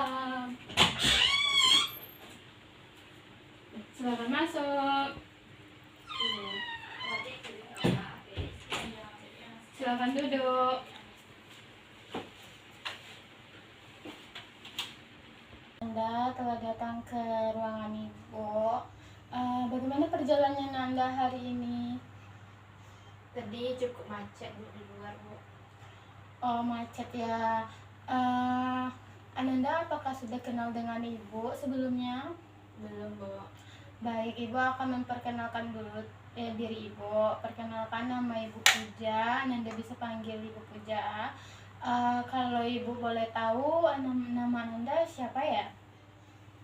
malam. Silakan masuk. Silakan duduk. Anda telah datang ke ruangan Ibu. Bagaimana perjalanan Anda hari ini? Tadi cukup macet Bu di luar Bu. Oh, macet ya. Ananda apakah sudah kenal dengan Ibu sebelumnya? Belum Bu. Baik, Ibu akan memperkenalkan dulu diri Ibu. Perkenalkan, nama Ibu Puja. Ananda bisa panggil Ibu Puja. Kalau Ibu boleh tahu nama Ananda siapa ya?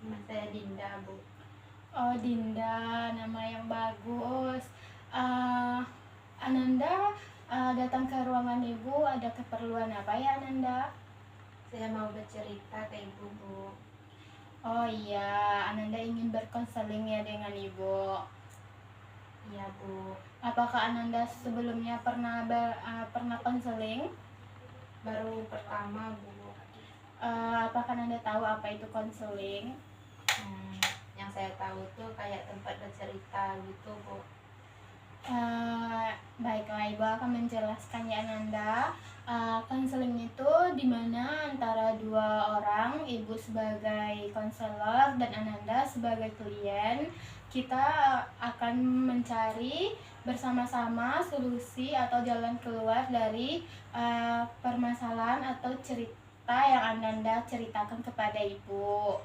Nama saya Dinda Bu. Oh, Dinda, nama yang bagus. Ananda datang ke ruangan Ibu ada keperluan apa ya Ananda? Saya mau bercerita ke Ibu Bu. Oh iya, Ananda ingin berkonseling ya dengan Ibu. Iya Bu. Apakah Ananda sebelumnya pernah konseling? Baru pertama Bu. Apakah Ananda tahu apa itu konseling? Yang saya tahu tuh kayak tempat bercerita gitu Bu. Baiklah, Ibu akan menjelaskan ya Ananda. Konseling itu dimana antara dua orang, Ibu sebagai konselor dan Ananda sebagai klien, kita akan mencari bersama-sama solusi atau jalan keluar dari permasalahan atau cerita yang Ananda ceritakan kepada Ibu.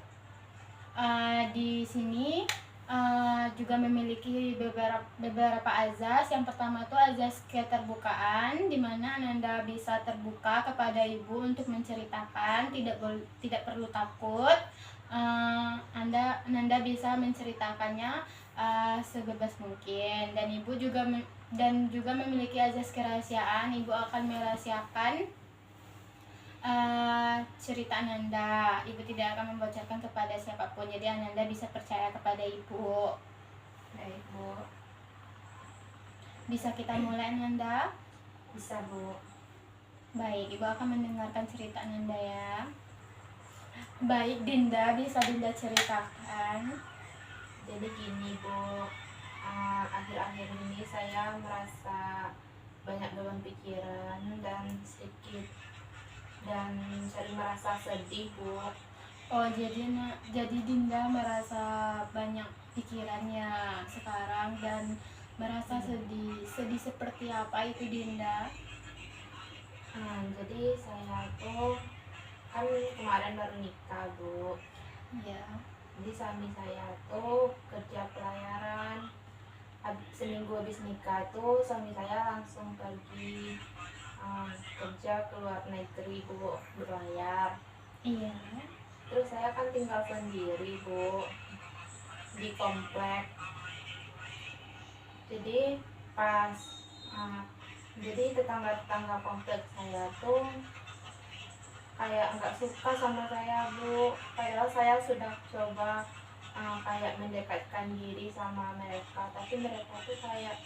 Di sini juga memiliki beberapa azas. Yang pertama itu azas keterbukaan, di mana Ananda bisa terbuka kepada Ibu untuk menceritakan, tidak perlu takut. Ananda bisa menceritakannya sebebas mungkin, dan Ibu juga memiliki azas kerahasiaan. Ibu akan merahasiakan cerita Ananda. Ibu tidak akan membocorkan kepada siapapun, jadi Ananda bisa percaya kepada Ibu. Baik Bu. Bisa kita mulai Ananda? Bisa Bu. Baik, Ibu akan mendengarkan cerita Ananda ya. Baik Dinda, bisa Dinda ceritakan? Jadi gini Bu, akhir-akhir ini saya merasa banyak beban pikiran dan sering merasa sedih Bu. Oh, jadi Dinda merasa banyak pikirannya sekarang dan merasa sedih. Sedih seperti apa itu Dinda? Jadi saya tuh kan kemarin baru nikah Bu. Iya. Jadi suami saya tuh kerja pelayaran. Seminggu habis nikah tuh suami saya langsung pergi kerja ke luar negeri Bu, berlayar. Iya. Terus saya kan tinggal sendiri Bu di komplek. Jadi jadi tetangga-tetangga komplek saya tuh kayak nggak suka sama saya Bu. Padahal saya sudah coba kayak mendekatkan diri sama mereka, tapi mereka tuh kayak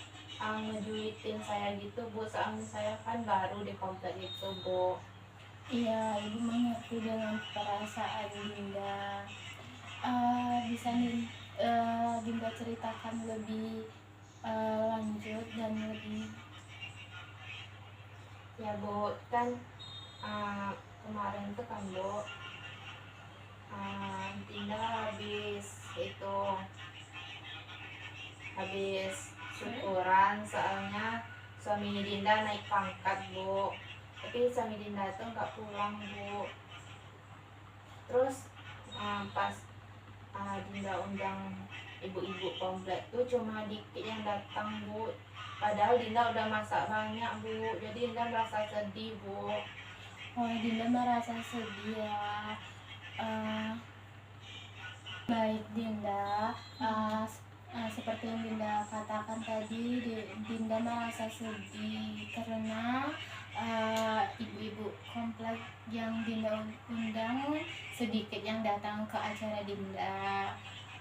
ngejulitin saya gitu Bu. Soalnya saya kan baru di komplek itu Bu. Iya, Ibu mengerti dengan perasaan Dinda. Bisa Dinda ceritakan lebih lanjut dan lebih? Ya Bu, kan kemarin tuh kan Bu, Dinda habis syukuran, soalnya suami Dinda naik pangkat Bu. Tapi suami Dinda tuh nggak pulang Bu. Terus pas Dinda undang ibu-ibu komplek tuh cuma dikit yang datang Bu. Padahal Dinda udah masak banyak Bu. Jadi Dinda merasa sedih Bu. Oh, Dinda merasa sedih ya. Baik Dinda, seperti yang Dinda katakan tadi, Dinda merasa sedih karena ibu-ibu komplek yang Dinda undang sedikit yang datang ke acara Dinda.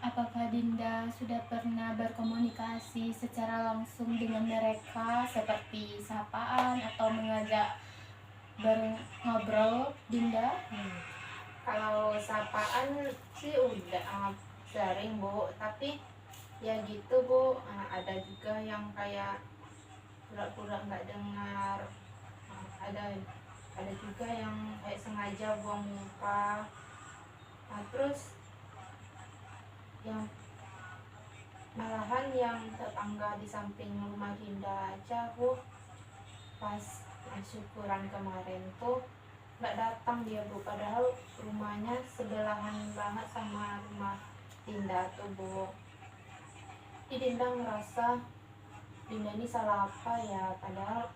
Apakah Dinda sudah pernah berkomunikasi secara langsung dengan mereka seperti sapaan atau mengajak ngobrol Dinda? Kalau sapaan sih udah sering Bu, tapi ya gitu Bu. Ada juga yang kayak pura-pura nggak dengar. Ada juga yang kayak sengaja buang muka. Terus yang malahan yang tetangga di samping rumah Dinda aja Bu, pas syukuran kemarin tuh nggak datang dia Bu, padahal rumahnya sebelahan banget sama rumah Dinda tuh Bu. Jadi Dinda ngerasa Dinda ini salah apa ya, padahal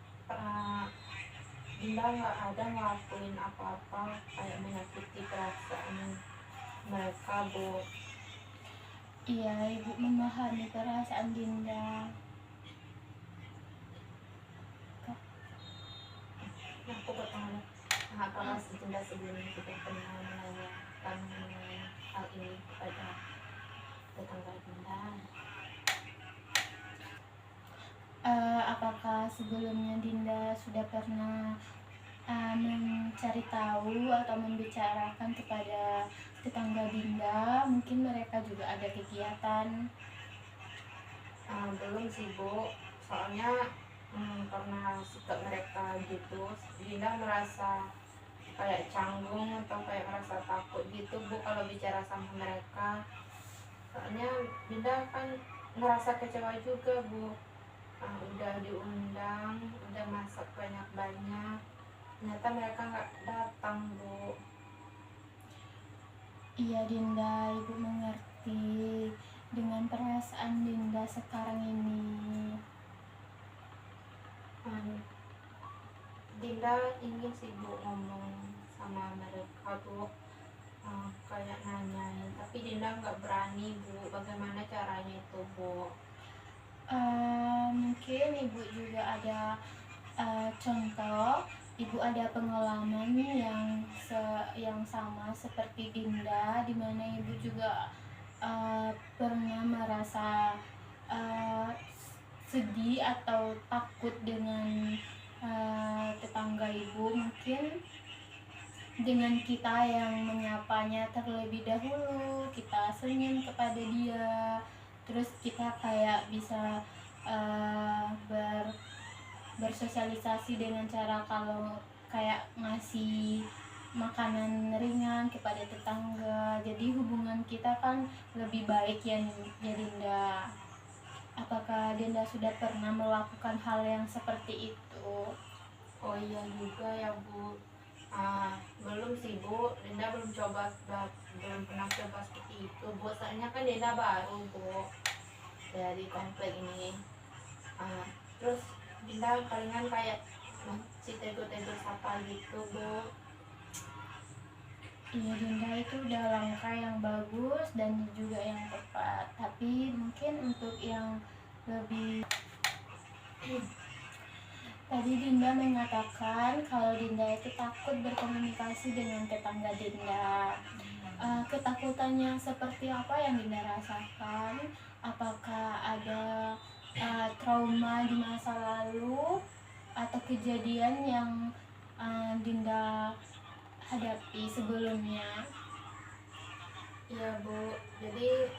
Dinda nggak ada ngelakuin apa-apa kayak menyakiti perasaan mereka Bu. Iya, Ibu memahami perasaan Dinda. Nah, aku bertanya, apakah Dinda sebelumnya sudah pernah menanyakan mengenai hal ini kepada tetangga Dinda? Apakah sebelumnya Dinda sudah pernah mencari tahu atau membicarakan kepada tetangga Dinda? Mungkin mereka juga ada kegiatan. Belum sih Bu, soalnya karena sikap mereka gitu, Dinda merasa kayak canggung atau kayak merasa takut gitu Bu kalau bicara sama mereka. Soalnya Dinda kan ngerasa kecewa juga Bu. Udah diundang, udah masak banyak-banyak, ternyata mereka nggak datang Bu. Iya Dinda, Ibu mengerti dengan perasaan Dinda sekarang ini. Dinda ingin sih Bu ngomong sama mereka Bu, kayak nanyain, tapi Dinda nggak berani Bu. Bagaimana caranya itu Bu? Mungkin Ibu juga ada contoh, Ibu ada pengalaman yang sama seperti Dinda, di mana Ibu juga pernah merasa sedih atau takut dengan tetangga Ibu. Mungkin dengan kita yang menyapanya terlebih dahulu, kita senyum kepada dia, terus kita kayak bisa bersosialisasi dengan cara kalau kayak ngasih makanan ringan kepada tetangga, jadi hubungan kita kan lebih baik ya Dinda. Apakah Dinda sudah pernah melakukan hal yang seperti itu? Oh iya juga ya Bu. Belum sih Bu, Dinda belum pernah coba seperti itu Bu. Soalnya kan Dinda baru Bu dari komplek ini. Terus Dinda palingan kayak si tegur-tegur sapa gitu Bu. Iya Dinda, itu udah langkah yang bagus dan juga yang tepat. Tapi mungkin untuk yang lebih tadi Dinda mengatakan kalau Dinda itu takut berkomunikasi dengan tetangga Dinda. Ketakutannya seperti apa yang Dinda rasakan? Apakah ada trauma di masa lalu atau kejadian yang Dinda hadapi sebelumnya? Iya Bu, jadi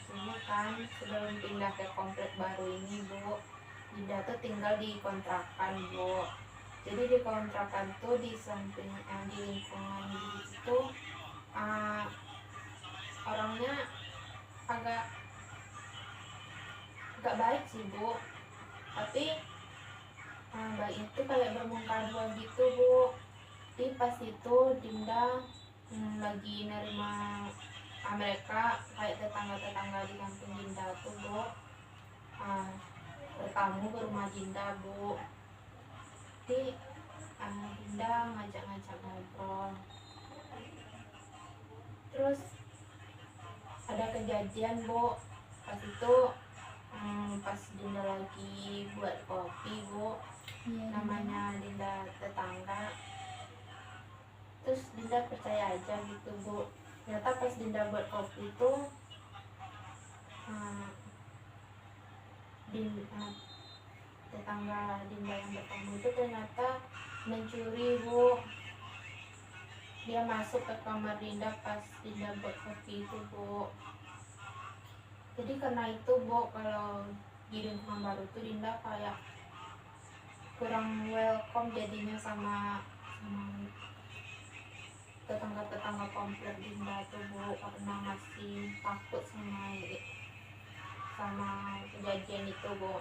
dulu kan sebelum pindah ke komplek baru ini Bu, Dinda tuh tinggal di kontrakan Bu. Jadi di kontrakan tuh di samping di lingkungan di situ orangnya agak baik sih Bu, tapi baik itu kayak bermuka dua gitu Bu. Di pas itu Dinda lagi nerima mereka kayak tetangga-tetangga di kampung Dinda tuh Bu, bertamu ke rumah Dinda Bu. Jadi Dinda ngajak-ngajak ngobrol. Terus ada kejadian Bu, pas itu pas Dinda lagi buat kopi Bu, namanya Dinda tetangga. Terus Dinda percaya aja gitu Bu, ternyata pas Dinda buat kopi itu tetangga Dinda yang bertamu itu ternyata mencuri Bu. dia masuk ke kamar Dinda pas Dinda buat kopi itu, Bu. Jadi karena itu, Bu, kalau di lingkungan baru tuh Dinda kayak kurang welcome jadinya sama tetangga-tetangga komplek Dinda tuh, Bu, karena masih takut sama kejadian itu, Bu.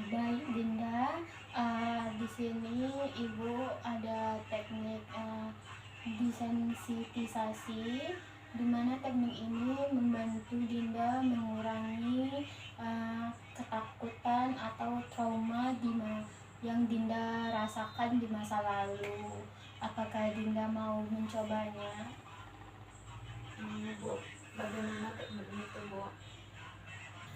Baik Dinda, di sini Ibu ada teknik desensitisasi, di mana teknik ini membantu Dinda mengurangi ketakutan atau trauma yang Dinda rasakan di masa lalu. Apakah Dinda mau mencobanya? Bu, bagaimana tekniknya itu, Bu?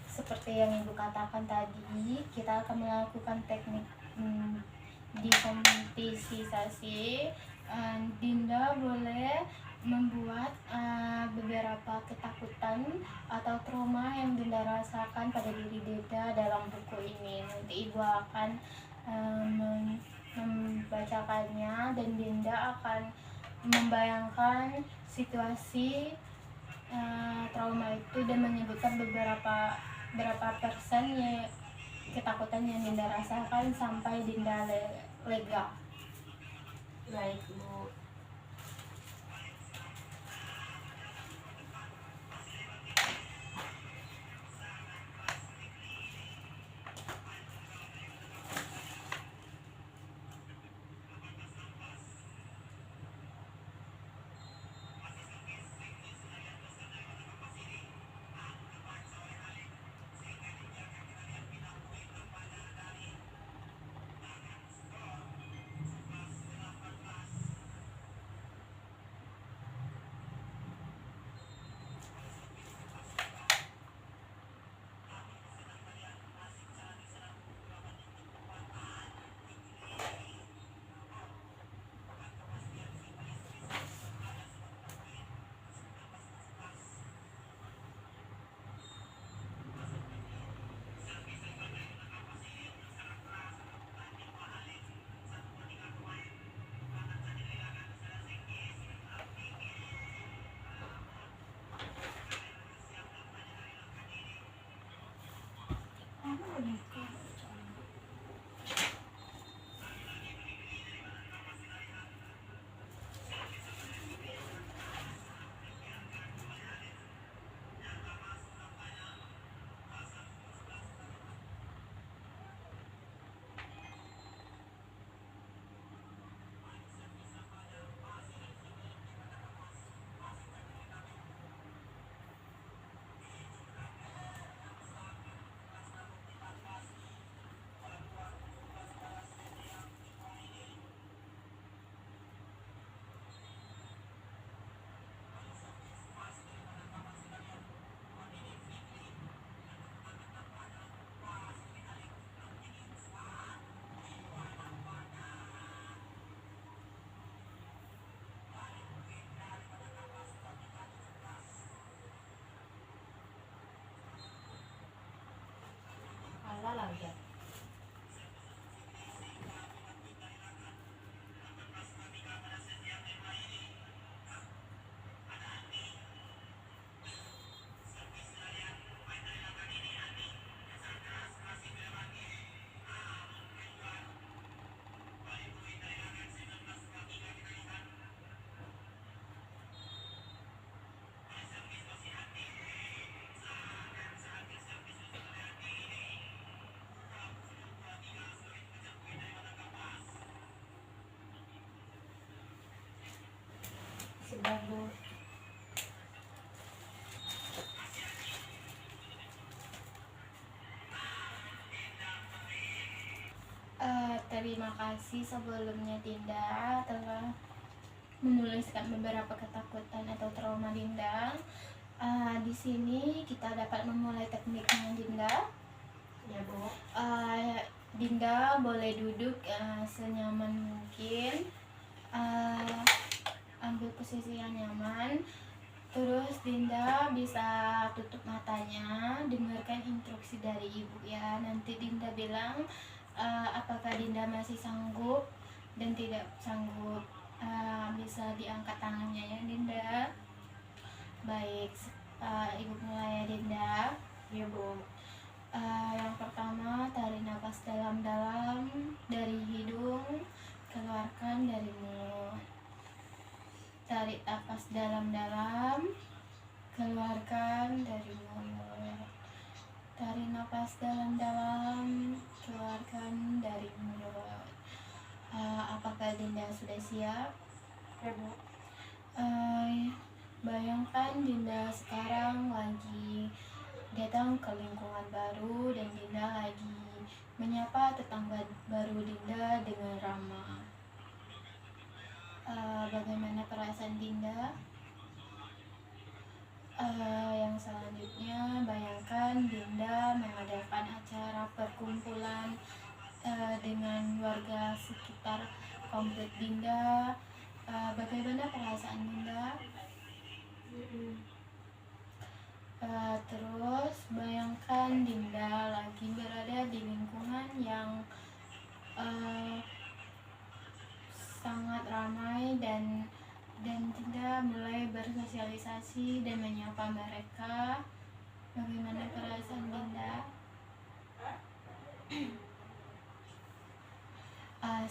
Seperti yang Ibu katakan tadi, kita akan melakukan teknik desensitisasi. Dinda boleh membuat beberapa ketakutan atau trauma yang Dinda rasakan pada diri Dinda dalam buku ini. Nanti Ibu akan membacakannya dan Dinda akan membayangkan situasi trauma itu dan menyebutkan berapa persen ya ketakutan yang Dinda rasakan sampai Dinda lega. Baik, Bu. Kalah lagi. Sudah, Bu. Terima kasih sebelumnya Dinda telah menuliskan beberapa ketakutan atau trauma Dinda. Di sini kita dapat memulai tekniknya Dinda. Ya, Bu. Dinda boleh duduk senyaman mungkin. Ambil posisi yang nyaman. Terus Dinda bisa tutup matanya, dengarkan instruksi dari ibu ya. Nanti Dinda bilang apakah Dinda masih sanggup dan tidak sanggup. Bisa diangkat tangannya ya Dinda. Baik, Ibu mulai ya Dinda. Iya Bu. Yang pertama, tarik nafas dalam-dalam dari hidung, keluarkan dari mulut. Tarik nafas dalam-dalam, keluarkan dari mulut. Tarik nafas dalam-dalam, keluarkan dari mulut. Apakah Dinda sudah siap? Ya Bu. Bayangkan Dinda sekarang lagi datang ke lingkungan baru dan Dinda lagi menyapa tetangga baru Dinda dengan ramah. Bagaimana perasaan Dinda? Yang selanjutnya, bayangkan Dinda mengadakan acara perkumpulan dengan warga sekitar komplek Dinda. Bagaimana perasaan Dinda? Terus bayangkan Dinda lagi berada di lingkungan yang sangat ramai dan Dinda mulai bersosialisasi dan menyapa mereka. Bagaimana perasaan Dinda?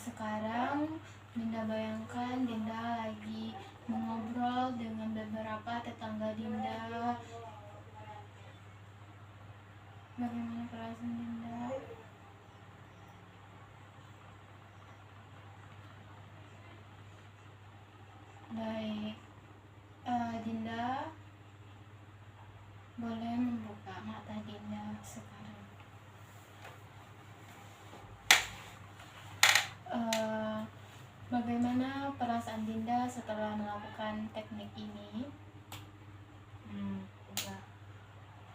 Sekarang Dinda bayangkan Dinda lagi mengobrol dengan beberapa tetangga Dinda. Bagaimana perasaan Dinda? Baik, Dinda boleh membuka mata Dinda sekarang. Bagaimana perasaan Dinda setelah melakukan teknik ini? Udah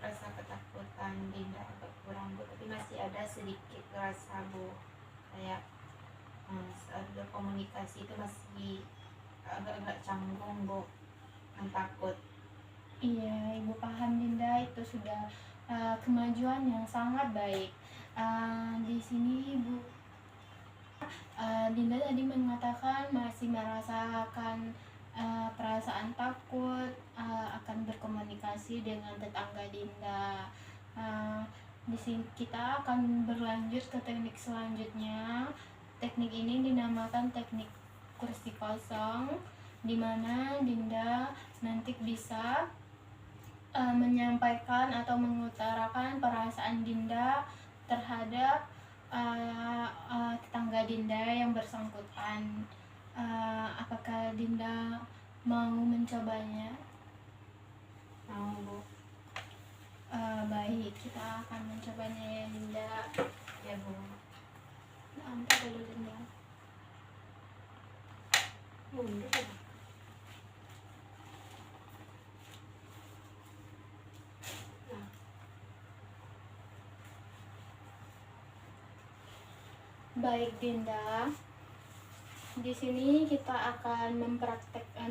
rasa ketakutan Dinda agak kurang Bu, tapi masih ada sedikit rasa Bu, kayak saat berkomunikasi itu masih agak-agak canggung Bu, yang takut. Iya, Ibu paham Dinda, itu sudah kemajuan yang sangat baik. Di sini Ibu Dinda tadi mengatakan masih merasakan perasaan takut akan berkomunikasi dengan tetangga Dinda. Di sini kita akan berlanjut ke teknik selanjutnya. Teknik ini dinamakan teknik kursi kosong, di mana Dinda nanti bisa menyampaikan atau mengutarakan perasaan Dinda terhadap tetangga Dinda yang bersangkutan. Apakah Dinda mau mencobanya? Mau Bu. Baik, kita akan mencobanya ya Dinda. Ya Bu. Angkat dulu Dinda. Mundur ya. Baik Dinda, di sini kita akan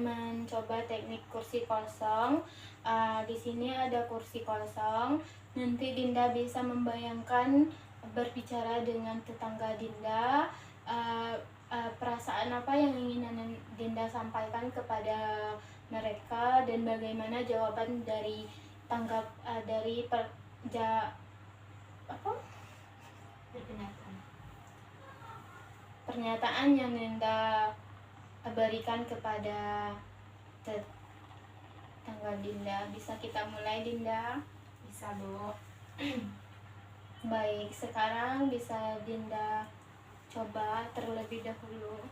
mencoba teknik kursi kosong. Di sini ada kursi kosong. Nanti Dinda bisa membayangkan berbicara dengan tetangga Dinda. Perasaan apa yang ingin Dinda sampaikan kepada mereka dan bagaimana jawaban dari pernyataan yang Dinda berikan kepada tetangga Dinda. Bisa kita mulai Dinda? Bisa Bu. Baik, sekarang bisa Dinda coba terlebih dahulu.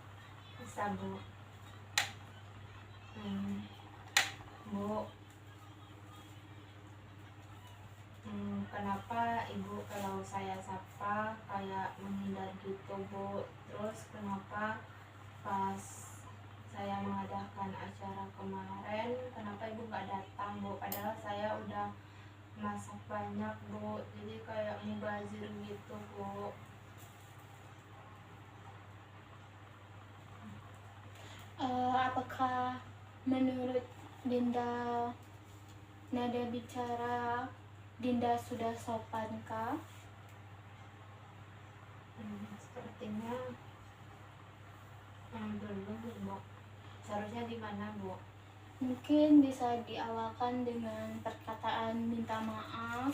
Bisa Bu. Bu, kenapa Ibu kalau saya sapa kayak menghindar gitu Bu? Terus kenapa pas saya mengadakan acara kemarin, kenapa Ibu nggak datang Bu? Padahal saya udah masak banyak Bu, jadi kayak mubazir gitu Bu. Apakah menurut Dinda nada bicara Dinda sudah sopankah? Sepertinya belum Bu. Seharusnya gimana, Bu? Mungkin bisa diawalkan dengan perkataan minta maaf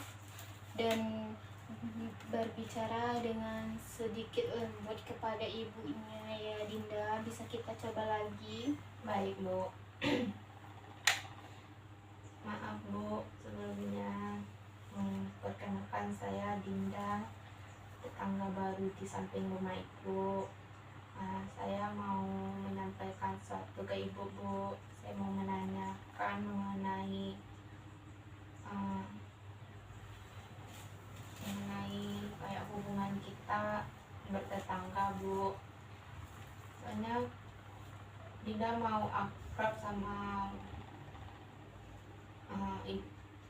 dan berbicara dengan sedikit lembut kepada ibunya ya Dinda. Bisa kita coba lagi. Baik, Bu. Maaf, Bu, sebelumnya. Perkenalkan, saya Dinda, tetangga baru di samping rumah Ibu. Saya mau menyampaikan sesuatu ke Ibu, Bu. Saya mau menanyakan mengenai uh, kayak hubungan kita bertetangga, Bu. Soalnya Dinda mau akrab sama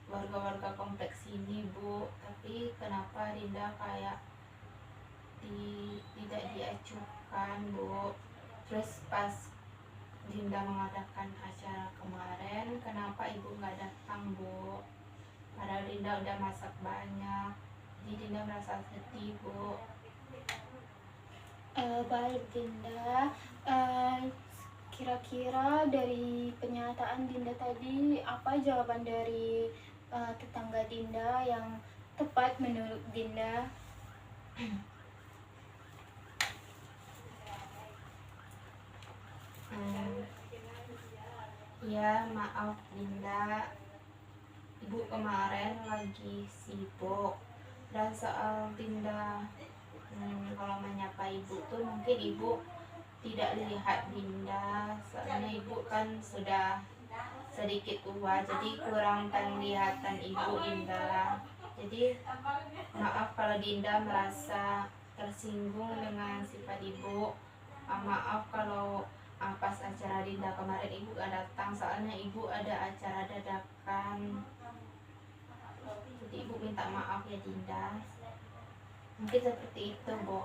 warga-warga kompleks ini, Bu. Tapi kenapa Dinda kayak tidak diajukan, Bu. Terus pas Dinda mengadakan acara kemarin, kenapa Ibu nggak datang, Bu? Padahal Dinda udah masak banyak. Jadi Dinda merasa sedih, Bu. Baik Dinda. Kira-kira dari pernyataan Dinda tadi, apa jawaban dari tetangga Dinda yang tepat menurut Dinda? Ya, maaf Dinda, Ibu kemarin lagi sibuk. Dan soal Dinda kalau menyapa Ibu tuh mungkin Ibu tidak lihat Dinda, soalnya Ibu kan sudah sedikit tua, jadi kurang penglihatan Ibu Dinda. Jadi maaf kalau Dinda merasa tersinggung dengan sifat Ibu. Maaf kalau pas acara Dinda kemarin Ibu gak datang, soalnya Ibu ada acara dadakan. Jadi Ibu minta maaf ya Dinda. Mungkin seperti itu, Bu.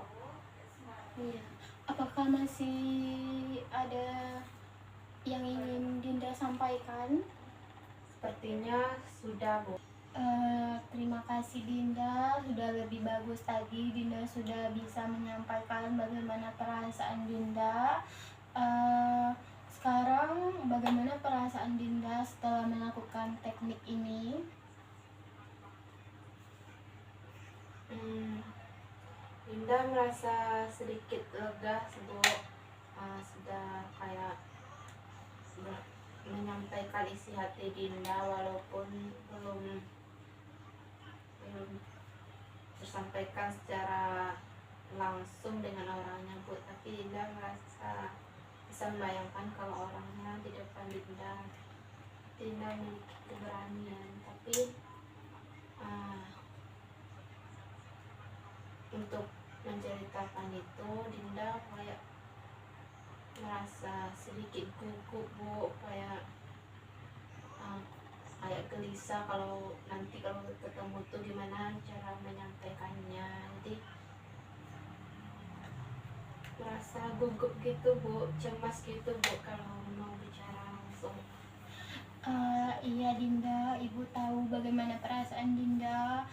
Iya. Apakah masih ada yang ingin Dinda sampaikan? Sepertinya sudah, Bu. Terima kasih Dinda, sudah lebih bagus tadi. Dinda sudah bisa menyampaikan bagaimana perasaan Dinda. Sekarang bagaimana perasaan Dinda setelah melakukan teknik ini? Dinda merasa sedikit lega, Bu. Sudah kayak menyampaikan isi hati Dinda walaupun belum tersampaikan secara langsung dengan orangnya, Bu. Tapi Dinda merasa bisa membayangkan kalau orangnya di depan Dinda. Dinda memiliki keberanian, tapi untuk menceritakan itu Dinda kayak merasa sedikit gugup, Bu. Kayak gelisah kalau nanti kalau ketemu tuh gimana cara menyampaikannya. Jadi merasa gugup gitu, Bu, cemas gitu, Bu, kalau mau bicara langsung. Iya Dinda, Ibu tahu bagaimana perasaan Dinda.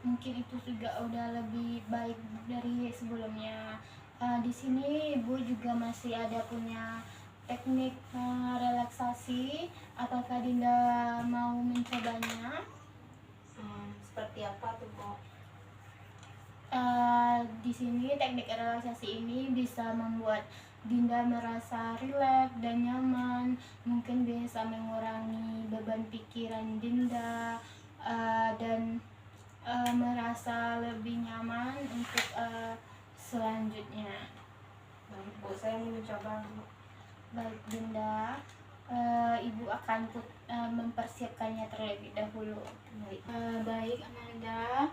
Mungkin itu juga udah lebih baik dari sebelumnya. Di sini Ibu juga masih ada punya teknik relaksasi. Apakah Dinda mau mencobanya? Seperti apa tuh, Bu? Di sini teknik relaksasi ini bisa membuat Dinda merasa rileks dan nyaman. Mungkin bisa mengurangi beban pikiran Dinda dan merasa lebih nyaman untuk selanjutnya. Baik, Bu, saya mau mencoba, Bu. Baik Dinda, Ibu akan mempersiapkannya terlebih dahulu. Baik Ananda,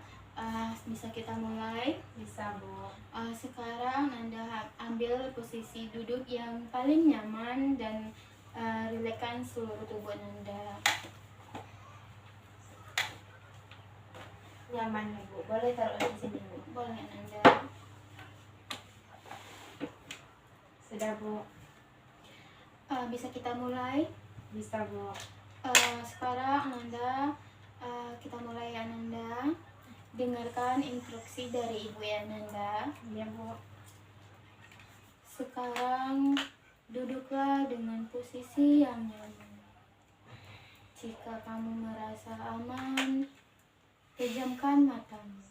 bisa kita mulai? Bisa, Bu. Sekarang Anda ambil posisi duduk yang paling nyaman dan rilekskan seluruh tubuh Anda. Nyaman ya, Bu. Boleh taruh di sini, Bu? Boleh Anda. Sudah, Bu. Bisa kita mulai? Bisa, Bu. Sekarang Ananda, kita mulai Ananda. Dengarkan instruksi dari Ibu Ananda. Iya, Bu. Sekarang Duduklah dengan posisi yang nyaman. Jika kamu merasa aman, pejamkan matamu.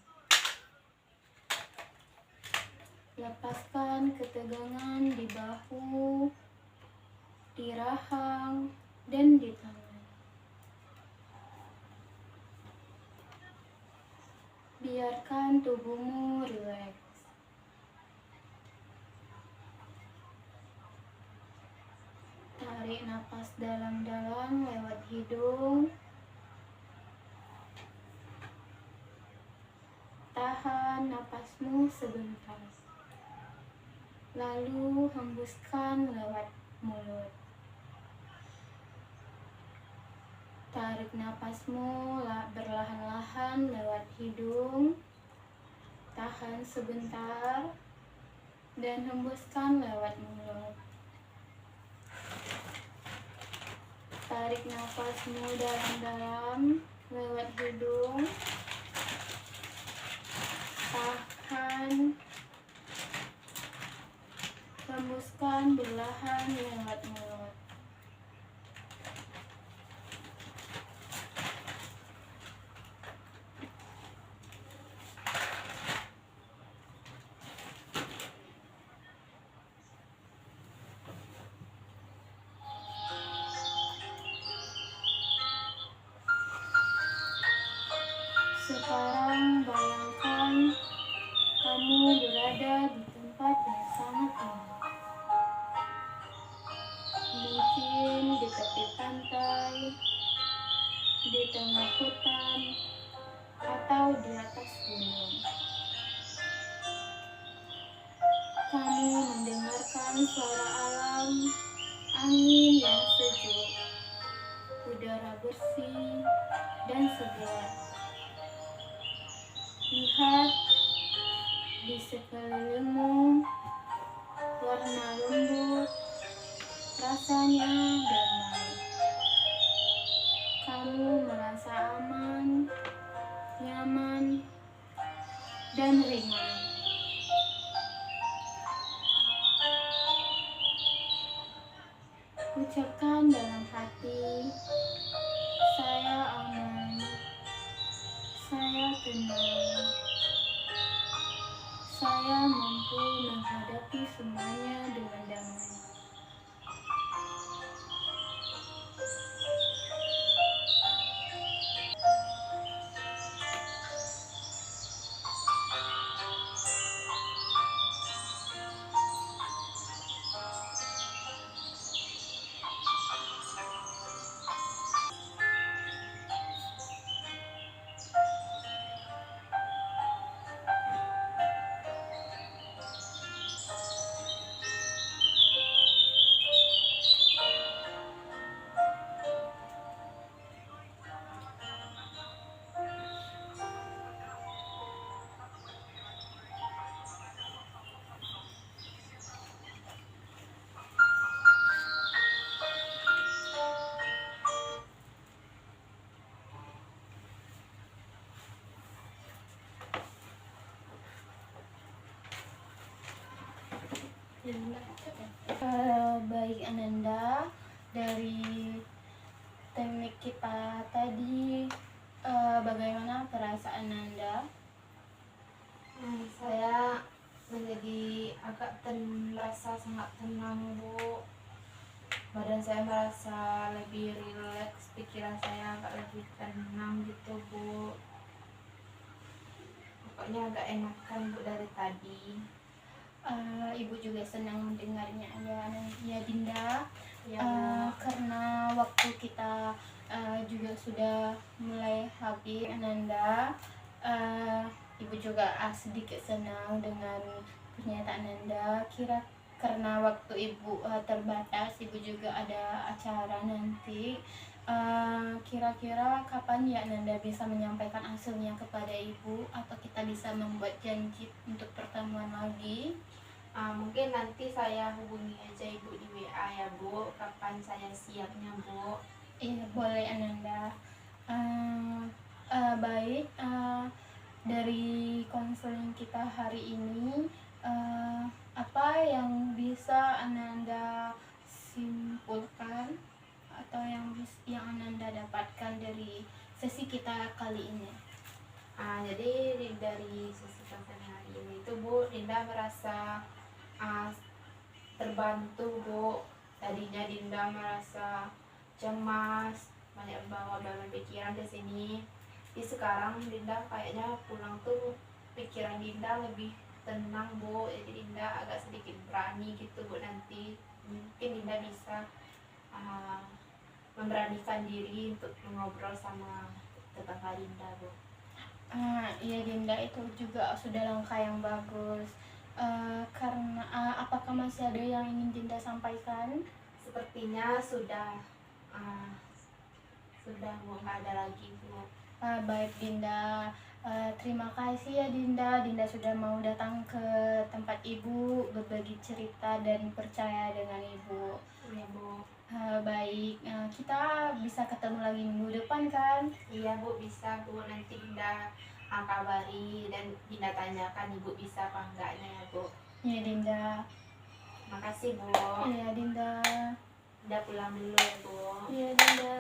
Lepaskan ketegangan di bahu, di rahang, dan di tangan. Biarkan tubuhmu rileks. Tarik napas dalam-dalam lewat hidung. Tahan napasmu sebentar. Lalu hembuskan lewat mulut. Tarik napasmu berlahan-lahan lewat hidung. Tahan sebentar dan hembuskan lewat mulut. Tarik napasmu dalam-dalam lewat hidung. Tahan. Hembuskan perlahan lewat mulut. Sekarang bayangkan kamu berada di tempat yang sangat indah. Mungkin di tepi pantai, di tengah hutan, atau di atas gunung. Kamu mendengarkan suara alam, angin yang sejuk, udara bersih dan segar. Lihat di sekelilingmu, warna lembut, rasanya damai. Kamu merasa aman, nyaman, dan ringan. Ucapkan dalam hati, saya aman, saya tenang, saya mampu menghadapi semuanya dengan damai. Baik Ananda, dari teknik kita tadi, bagaimana perasaan Ananda? Saya menjadi agak merasa sangat tenang, Bu. Badan saya merasa lebih rileks, pikiran saya agak lebih tenang gitu, Bu. Pokoknya agak enakan, Bu, dari tadi. Ibu juga senang mendengarnya ya Dinda. Ya, Bu. Karena waktu kita juga sudah mulai habis Ananda, Ibu juga sedikit senang dengan pernyataan Ananda. Karena waktu Ibu terbatas, Ibu juga ada acara nanti. Kira-kira kapan ya Nanda bisa menyampaikan hasilnya kepada Ibu, atau kita bisa membuat janji untuk pertemuan lagi? Mungkin nanti saya hubungi aja Ibu di WA ya, Bu. Kapan saya siapnya, Bu? Iya, boleh Ananda. Baik, dari konseling kita hari ini, apa yang bisa Ananda simpulkan atau yang Ananda dapatkan dari sesi kita kali ini? Jadi dari sesi konseling hari ini itu Bu, Dinda merasa terbantu Bu. Tadinya Dinda merasa cemas, banyak bawa beban pikiran di sini. Tapi sekarang Dinda kayaknya pulang tuh pikiran Dinda lebih tenang Bu. Jadi Dinda agak sedikit berani gitu Bu, nanti mungkin Dinda bisa memberanikan diri untuk ngobrol sama tetangga Dinda Bu. Iya Dinda, itu juga sudah langkah yang bagus. Karena apakah masih ada yang ingin Dinda sampaikan? Sepertinya sudah Bu, nggak ada lagi Bu. Baik Dinda, terima kasih ya Dinda. Dinda sudah mau datang ke tempat Ibu, berbagi cerita dan percaya dengan Ibu. Iya Bu. Baik, kita bisa ketemu lagi minggu depan kan? Iya Bu, bisa Bu, nanti Dinda kabari dan Dinda tanyakan Ibu bisa apa enggaknya ya Bu. Iya Dinda. Makasih Bu. Iya Dinda. Dinda pulang dulu ya Bu. Iya Dinda.